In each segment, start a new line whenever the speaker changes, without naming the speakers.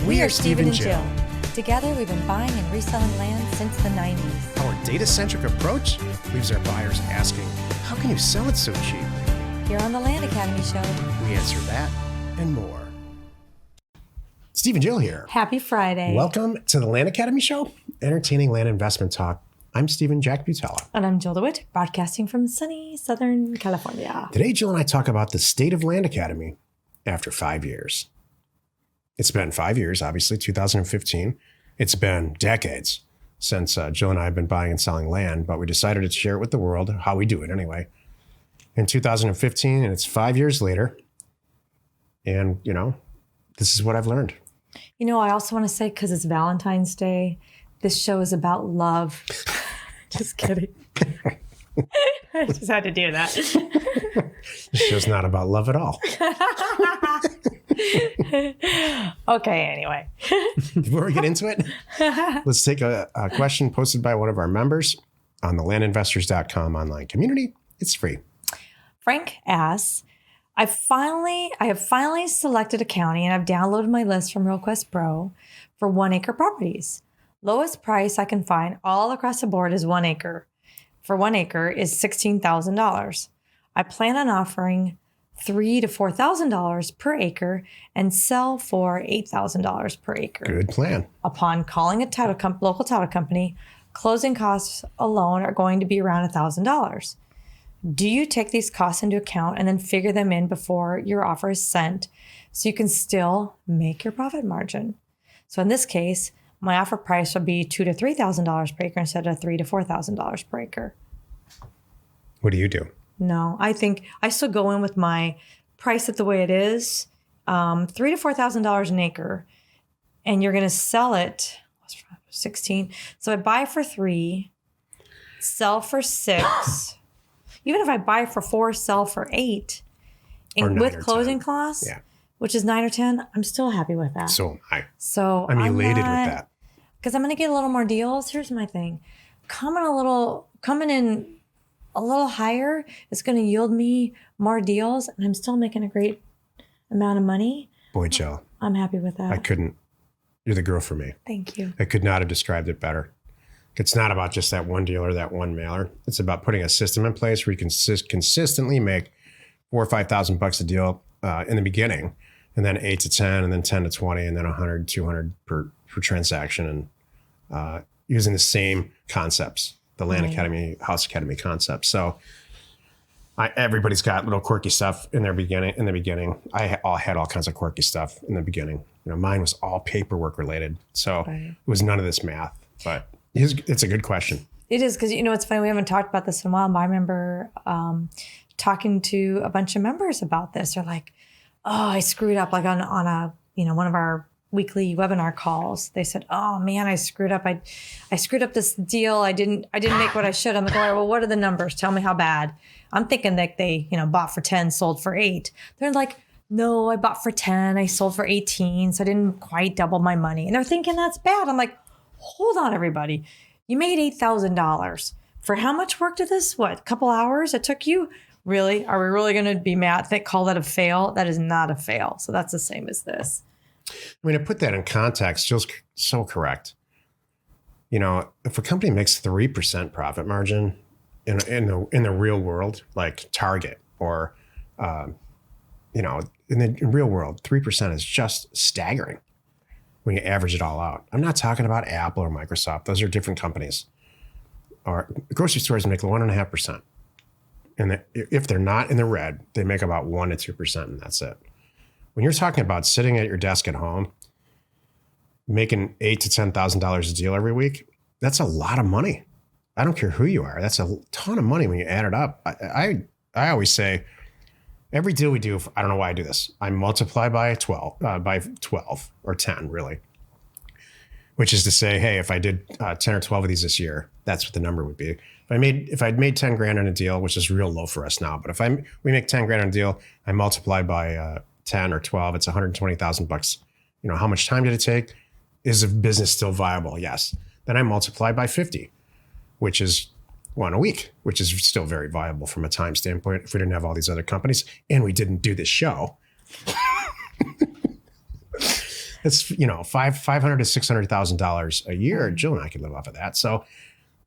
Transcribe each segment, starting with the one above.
We are Steve and Jill.
Together, we've been buying and reselling land since the 90s.
Our data-centric approach leaves our buyers asking, how can you sell it so cheap?
Here on the Land Academy Show,
We answer that and more. Steve and Jill here.
Happy Friday.
Welcome to the Land Academy Show, entertaining land investment talk. I'm Stephen Jack Butella.
And I'm Jill DeWitt, broadcasting from sunny Southern California.
Today, Jill and I talk about the state of Land Academy after 5 years. It's been 5 years, obviously, 2015. It's been decades since Jill and I have been buying and selling land, but we decided to share it with the world, how we do it anyway, in 2015, and it's 5 years later. And, this is what I've learned.
I also want to say, because it's Valentine's Day, this show is about love. Just kidding. I just had to do that.
This show's not about love at all.
Okay, anyway.
Before we get into it, let's take a question posted by one of our members on the landinvestors.com online community. It's free.
Frank asks, I have finally selected a county and I've downloaded my list from RealQuest Pro for 1 acre properties. Lowest price I can find all across the board is 1 acre. For 1 acre is $16,000. I plan on offering $3,000 to $4,000 per acre and sell for $8,000 per acre.
Good plan.
Upon calling a local title company, closing costs alone are going to be around $1,000. Do you take these costs into account and then figure them in before your offer is sent so you can still make your profit margin? So in this case, my offer price would be $2,000 to $3,000 per acre instead of $3,000 to $4,000 per acre.
What do you do?
No, I think I still go in with my price at the way it is, $3,000 to $4,000 an acre, and you're going to sell it 16. So I buy for 3, sell for 6. Even if I buy for 4, sell for 8, and with closing costs, which is 9 or 10, I'm still happy with that.
So am I.
So
I'm elated with that.
Because I'm going to get a little more deals. Here's my thing. Coming in a little higher is going to yield me more deals, and I'm still making a great amount of money.
Boy, Jill.
I'm happy with that.
You're the girl for me.
Thank you.
I could not have described it better. It's not about just that one deal or that one mailer. It's about putting a system in place where you can consistently make $4,000 or $5,000 a deal in the beginning, and then 8 to 10, and then 10 to 20, and then 100, 200 per transaction, and using the same concepts, the Land Academy, House Academy concepts. So everybody's got little quirky stuff in the beginning. I had all kinds of quirky stuff in the beginning. Mine was all paperwork related, so it was none of this math. But it's a good question.
It is, because it's funny, we haven't talked about this in a while, but I remember talking to a bunch of members about this. They're like, oh, I screwed up, like on a one of our weekly webinar calls. They said, oh man, I screwed up. I screwed up this deal. I didn't make what I should. I'm like, all right, well, what are the numbers? Tell me how bad. I'm thinking that they, bought for 10, sold for 8. They're like, no, I bought for 10, I sold for 18, so I didn't quite double my money. And they're thinking that's bad. I'm like, hold on, everybody. You made $8,000. For how much work did this? What, a couple hours it took you? Really? Are we really going to be mad? Call that a fail? That is not a fail. So that's the same as this.
I mean, to put that in context, Jill's so correct. If a company makes 3% profit margin in the real world, like Target, or in the real world, 3% is just staggering when you average it all out. I'm not talking about Apple or Microsoft; those are different companies. Or grocery stores make 1.5%, and if they're not in the red, they make about 1% to 2%, and that's it. When you're talking about sitting at your desk at home, making $8,000 to $10,000 a deal every week, that's a lot of money. I don't care who you are. That's a ton of money when you add it up. I always say, every deal we do, I don't know why I do this, I multiply by 12 or 10, really. Which is to say, hey, if I did 10 or 12 of these this year, that's what the number would be. If I'd made 10 grand on a deal, which is real low for us now, but if we make 10 grand on a deal, I multiply by 10 or 12, it's $120,000. How much time did it take? Is the business still viable? Yes. Then I multiply by 50, which is 1 a week, which is still very viable from a time standpoint if we didn't have all these other companies and we didn't do this show. It's, $500 to $600,000 a year. Jill and I could live off of that. So,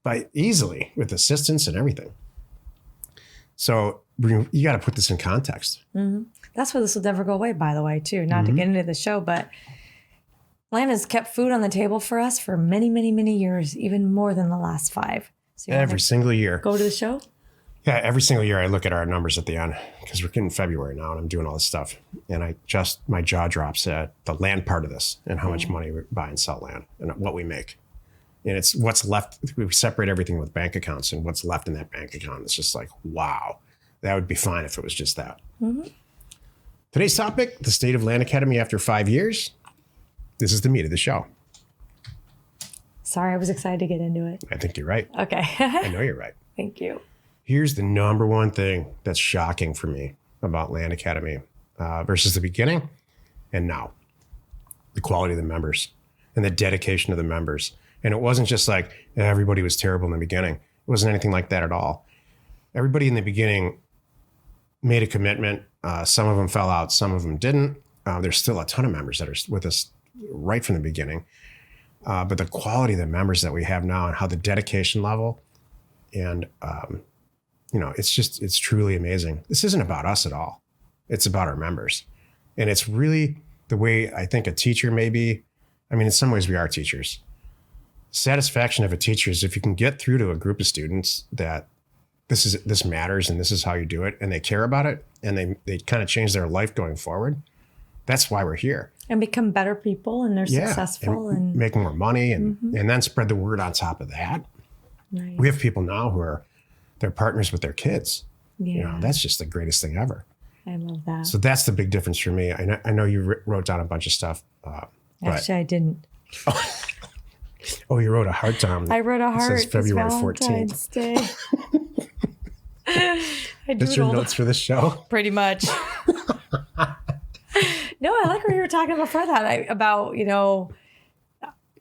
but easily with assistance and everything. So you got to put this in context.
Mm-hmm. That's why this will never go away, by the way, too. Not to get into the show, but land has kept food on the table for us for many, many, many years, even more than the last 5. So
Every single year.
Go to the show?
Yeah, every single year I look at our numbers at the end because we're getting February now and I'm doing all this stuff. And my jaw drops at the land part of this and how much money we buy and sell land and what we make. And it's what's left. We separate everything with bank accounts and what's left in that bank account. It's just like, wow, that would be fine if it was just that. Mm-hmm. Today's topic, the state of Land Academy after 5 years. This is the meat of the show.
Sorry, I was excited to get into it.
I think you're right.
Okay.
I know you're right.
Thank you.
Here's the number one thing that's shocking for me about Land Academy versus the beginning and now. The quality of the members and the dedication of the members. And it wasn't just like everybody was terrible in the beginning. It wasn't anything like that at all. Everybody in the beginning made a commitment. Some of them fell out. Some of them didn't. There's still a ton of members that are with us right from the beginning. But the quality of the members that we have now and how the dedication level and, it's truly amazing. This isn't about us at all. It's about our members. And it's really the way I think a teacher may be. I mean, in some ways we are teachers. Satisfaction of a teacher is if you can get through to a group of students that this matters and this is how you do it and they care about it and they kind of change their life going forward. That's why we're here.
And become better people and they're successful and
make more money and then spread the word on top of that.
Right.
We have people now who they're partners with their kids.
Yeah.
That's just the greatest thing ever.
I love that.
So that's the big difference for me. I know you wrote down a bunch of stuff.
Actually, I didn't.
Oh, you wrote a heart down.
I wrote a heart.
It says February 14th.
Day.
That's your notes for this show?
Pretty much. No, I like what you were talking about before that. About,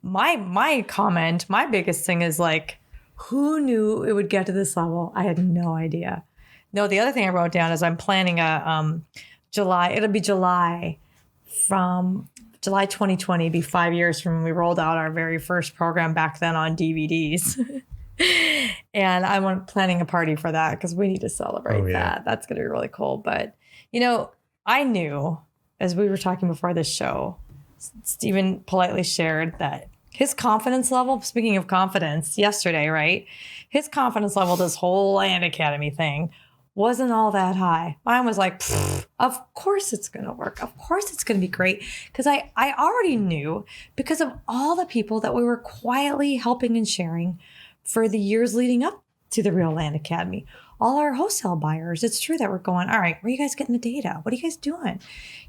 my comment, my biggest thing is like, who knew it would get to this level? I had no idea. No, the other thing I wrote down is I'm planning it'll be July from July 2020, be 5 years from when we rolled out our very first program back then on DVDs. And I'm planning a party for that because we need to celebrate that. That's going to be really cool. But, I knew as we were talking before this show, Stephen politely shared that his confidence level, speaking of confidence, yesterday, right? His confidence level, this whole Land Academy thing, wasn't all that high. Mine was like, of course it's going to work. Of course it's going to be great. Because I already knew because of all the people that we were quietly helping and sharing for the years leading up to the real Land Academy. All our wholesale buyers, it's true that we're going, all right, where are you guys getting the data? What are you guys doing?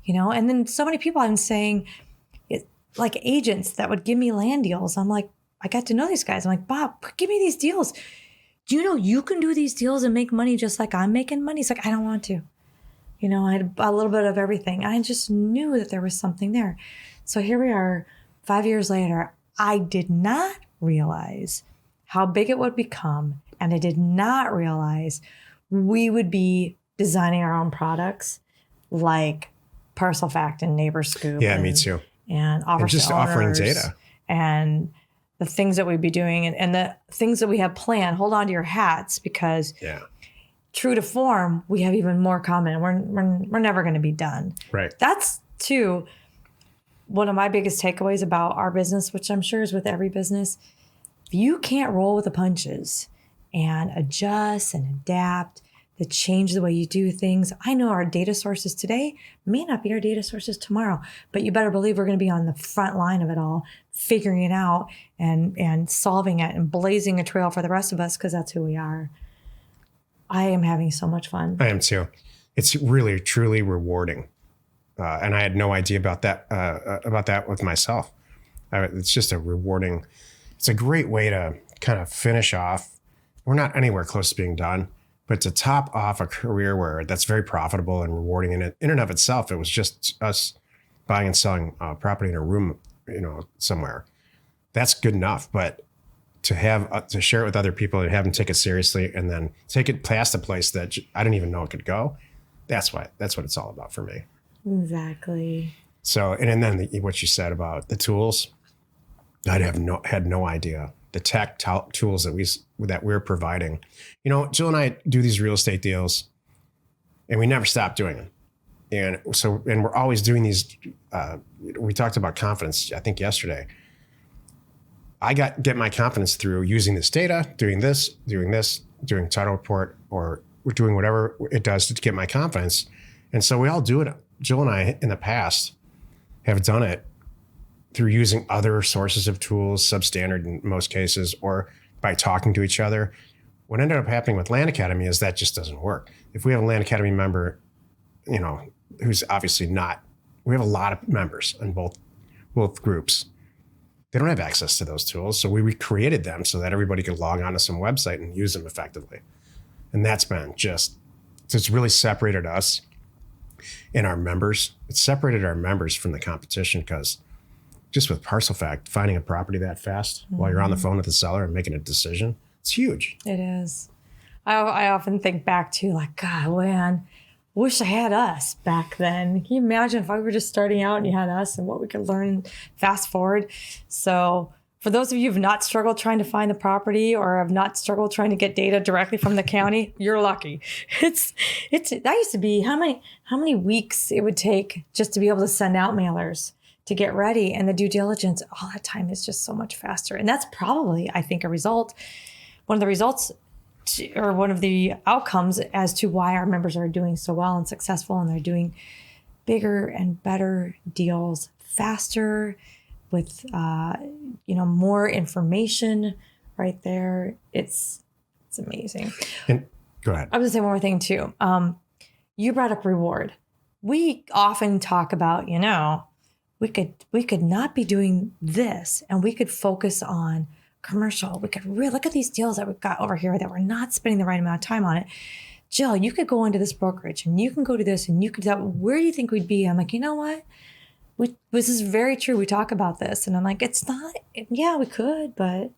And then so many people I'm saying, like agents that would give me land deals. I'm like, I got to know these guys. I'm like, Bob, give me these deals. Do you know you can do these deals and make money just like I'm making money? He's like, I don't want to. I had a little bit of everything. I just knew that there was something there. So here we are 5 years later. I did not realize how big it would become. And I did not realize we would be designing our own products like Parcel Fact and Neighbor Scoop.
Yeah, me too.
And
offering data.
And the things that we'd be doing and the things that we have planned. Hold on to your hats because true to form, we have even more coming. We're never going to be done.
Right.
That's too one of my biggest takeaways about our business, which I'm sure is with every business. If you can't roll with the punches and adjust and adapt to change the way you do things. I know our data sources today may not be our data sources tomorrow, but you better believe we're going to be on the front line of it all, figuring it out and solving it and blazing a trail for the rest of us because that's who we are. I am having so much fun.
I am too. It's really, truly rewarding. And I had no idea about that with myself. It's just it's a great way to kind of finish off. We're not anywhere close to being done, but to top off a career where that's very profitable and rewarding in and of itself, it was just us buying and selling property in a room, somewhere. That's good enough. But to have to share it with other people and have them take it seriously and then take it past a place that I didn't even know it could go. That's what it's all about for me.
Exactly.
So, and then what you said about the tools, had no idea the tools that we're providing. You know, Jill and I do these real estate deals, and we never stop doing them. And we're always doing these. We talked about confidence, I think yesterday. I get my confidence through using this data, doing title report, or we're doing whatever it does to get my confidence. And so we all do it. Jill and I in the past have done it through using other sources of tools, substandard in most cases, or by talking to each other. What ended up happening with Land Academy is that just doesn't work. If we have a Land Academy member, you know, who's obviously not, we have a lot of members in both groups. They don't have access to those tools. So we recreated them so that everybody could log onto some website and use them effectively. And that's been it's really separated us and our members. It's separated our members from the competition because just with Parcelfact, finding a property that fast while you're on the phone with the seller and making a decision, it's huge.
It is. I often think back to like, God, man, wish I had us back then. Can you imagine if I were just starting out and you had us and what we could learn fast forward? So for those of you who have not struggled trying to find the property or have not struggled trying to get data directly from the county, you're lucky. That used to be how many weeks it would take just to be able to send out mailers to get ready, and the due diligence, all that time is just so much faster. And that's probably, I think, one of the results or one of the outcomes as to why our members are doing so well and successful, and they're doing bigger and better deals faster with more information right there. It's amazing.
And go ahead.
I was gonna say one more thing too. You brought up reward. We often talk about, we could not be doing this and we could focus on commercial. We could really look at these deals that we've got over here that we're not spending the right amount of time on it. Jill, you could go into this brokerage and you can go to this and you could, where do you think we'd be? I'm like, you know what? This is very true. We talk about this. And I'm like, it's not, yeah, we could, but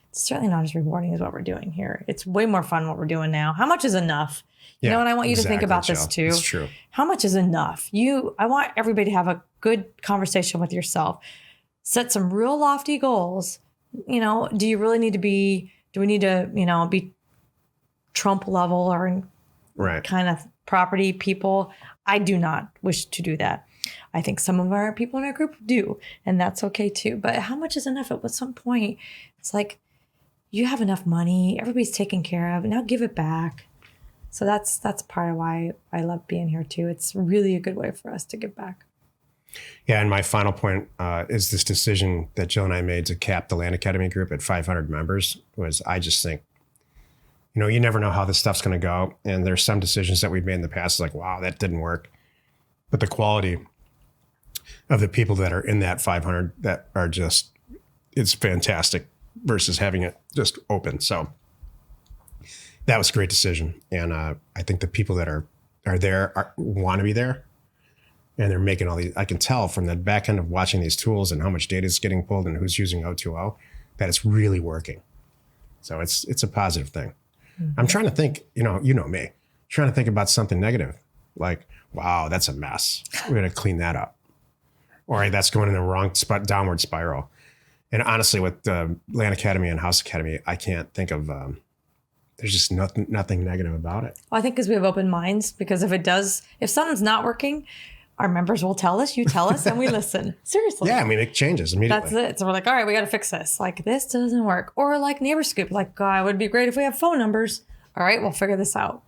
it's certainly not as rewarding as what we're doing here. It's way more fun what we're doing now. How much is enough? You know, and I want you to think about this too.
It's true.
How much is enough? I want everybody to have a good conversation with yourself. Set some real lofty goals. Do you really need to be, do we need to, be Trump level or
right
kind of property people? I do not wish to do that. I think some of our people in our group do, and that's okay too. But how much is enough? At some point, it's like you have enough money, everybody's taken care of, now give it back. So that's part of why I love being here too. It's really a good way for us to give back.
Yeah, and my final point is this decision that Jill and I made to cap the Land Academy group at 500 members was, I just think, you never know how this stuff's going to go. And there's some decisions that we've made in the past, like, wow, that didn't work. But the quality of the people that are in that 500 that are just, it's fantastic versus having it just open. So that was a great decision. And I think the people that are there want to be there. And they're making all these, I can tell from the back end of watching these tools and how much data is getting pulled and who's using O2O, that it's really working. So it's a positive thing. Mm-hmm. I'm trying to think, you know me, trying to think about something negative. Like, wow, that's a mess. We're going to clean that up. Or that's going in the wrong downward spiral. And honestly, with Land Academy and House Academy, I can't think of, there's just nothing negative about it.
Well, I think because we have open minds, because if something's not working, our members will tell us, you tell us, and we listen. Seriously.
Yeah, and we make changes immediately.
That's it. So we're like, all right, we got to fix this. Like, this doesn't work. Or like Neighbor Scoop, like, God, it would be great if we have phone numbers. All right, we'll figure this out.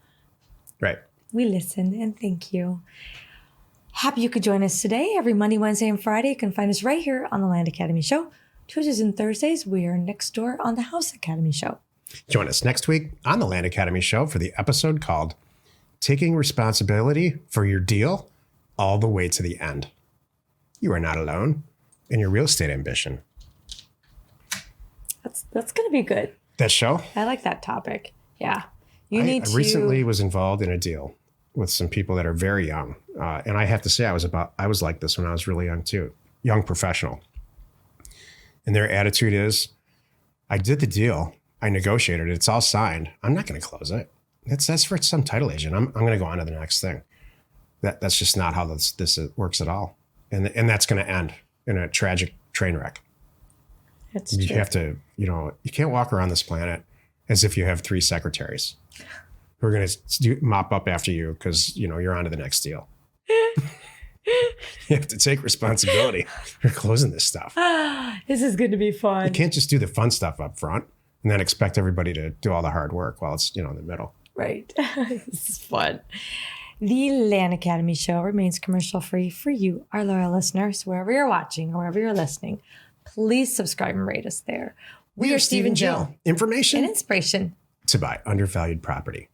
Right.
We listen, and thank you. Happy you could join us today. Every Monday, Wednesday, and Friday, you can find us right here on the Land Academy Show. Tuesdays and Thursdays, we are next door on the House Academy Show.
Join us next week on the Land Academy Show for the episode called Taking Responsibility for Your Deal All the Way to the End. You are not alone in your real estate ambition.
That's going to be good.
That show?
I like that topic. Yeah. I
recently was involved in a deal with some people that are very young. And I have to say, I was like this when I was really young too. Young professional. And their attitude is, I did the deal. I negotiated it. It's all signed. I'm not going to close it. That's for some title agent. I'm going to go on to the next thing. That's just not how this works at all. and that's going to end in a tragic train wreck.
It's
You
true.
have to, you can't walk around this planet as if you have 3 secretaries who are going to mop up after you because, you're on to the next deal. You have to take responsibility for closing this stuff.
This is going to be fun.
You can't just do the fun stuff up front and then expect everybody to do all the hard work while it's, in the middle.
Right. This is fun. The Land Academy show remains commercial free for you, our loyal listeners, wherever you're watching or wherever you're listening. Please subscribe and rate us there. We are Steve and Jill.
Information
And inspiration
to buy undervalued property.